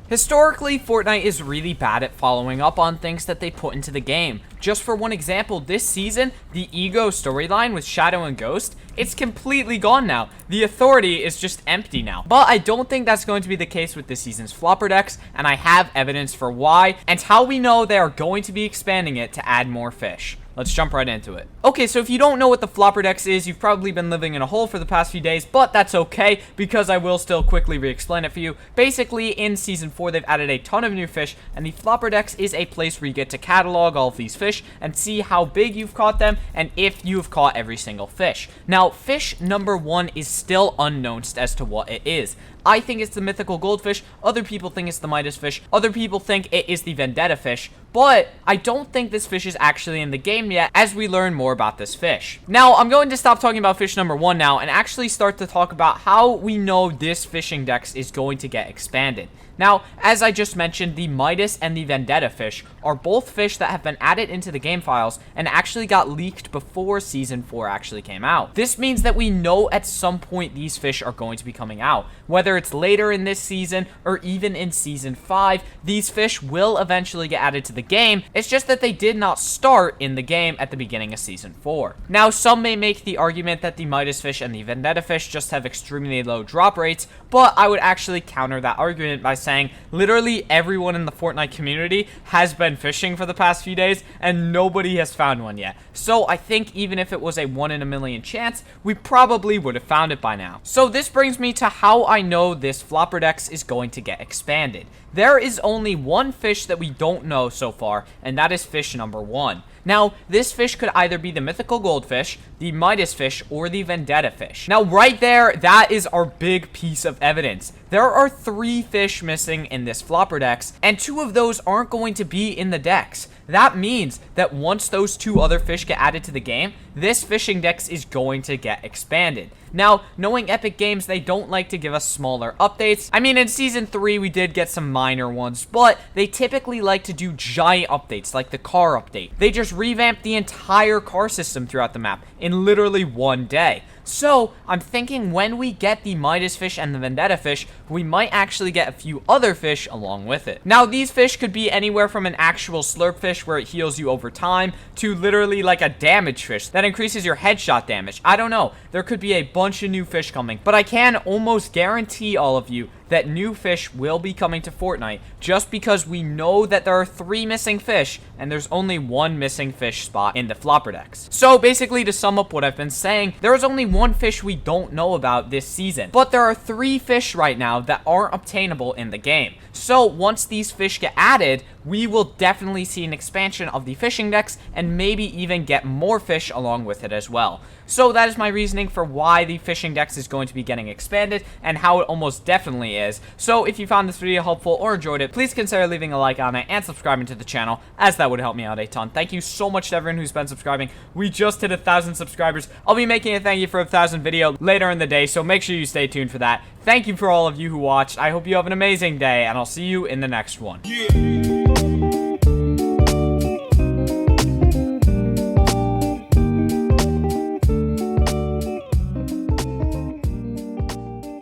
Historically, Fortnite is really bad at following up on things that they put into the game. Just for one example, this season, the Ego storyline with Shadow and Ghost, it's completely gone now. The authority is just empty now. But I don't think that's going to be the case with this season's Flopper-Dex, and I have evidence for why, and how we know they are going to be expanding it to add more fish. Let's jump right into it. Okay, so if you don't know what the Flopper-Dex is, you've probably been living in a hole for the past few days, but that's okay, because I will still quickly re-explain it for you. Basically, in Season 4, they've added a ton of new fish, and the Flopper-Dex is a place where you get to catalog all of these fish and see how big you've caught them, and if you've caught every single fish. Now, fish number 1 is still unknown as to what it is. I think it's the mythical goldfish, other people think it's the Midas fish, other people think it is the vendetta fish, but I don't think this fish is actually in the game yet as we learn more about this fish. Now, I'm going to stop talking about fish number 1 now and actually start to talk about how we know this fishing dex is going to get expanded. Now, as I just mentioned, the Midas and the Vendetta fish are both fish that have been added into the game files and actually got leaked before Season 4 actually came out. This means that we know at some point these fish are going to be coming out. Whether it's later in this season or even in Season 5, these fish will eventually get added to the game. It's just that they did not start in the game at the beginning of Season 4. Now, some may make the argument that the Midas fish and the Vendetta fish just have extremely low drop rates, but I would actually counter that argument by saying literally everyone in the Fortnite community has been fishing for the past few days and nobody has found one yet. So I think even if it was a 1 in a million chance, we probably would have found it by now. So this brings me to how I know this Flopper-Dex is going to get expanded. There is only one fish that we don't know so far, and that is fish number 1. Now, this fish could either be the mythical goldfish, the Midas fish, or the Vendetta fish. Now, right there, that is our big piece of evidence. There are 3 fish missing in this Flopper-Dex, and 2 of those aren't going to be in the dex. That means that once those 2 other fish get added to the game, this fishing dex is going to get expanded. Now, knowing Epic Games, they don't like to give us smaller updates. I mean, in Season 3, we did get some minor ones, but they typically like to do giant updates, like the car update. They just revamped the entire car system throughout the map in literally one day. So, I'm thinking when we get the Midas fish and the Vendetta fish, we might actually get a few other fish along with it. Now, these fish could be anywhere from an actual slurp fish where it heals you over time to literally like a damage fish that increases your headshot damage. I don't know. There could be a bunch of new fish coming, but I can almost guarantee all of you that new fish will be coming to Fortnite just because we know that there are 3 missing fish and there's only 1 missing fish spot in the Flopper-Dex. So basically, to sum up what I've been saying, there is only 1 fish we don't know about this season, but there are 3 fish right now that aren't obtainable in the game. So once these fish get added, we will definitely see an expansion of the fishing dex and maybe even get more fish along with it as well. So that is my reasoning for why the fishing dex is going to be getting expanded and how it almost definitely is. So if you found this video helpful or enjoyed it, please consider leaving a like on it and subscribing to the channel, as that would help me out a ton. Thank you so much to everyone who's been subscribing. We just hit 1,000 subscribers. I'll be making a thank you for 1,000 video later in the day, so make sure you stay tuned for that. Thank you for all of you who watched. I hope you have an amazing day, and I'll see you in the next one.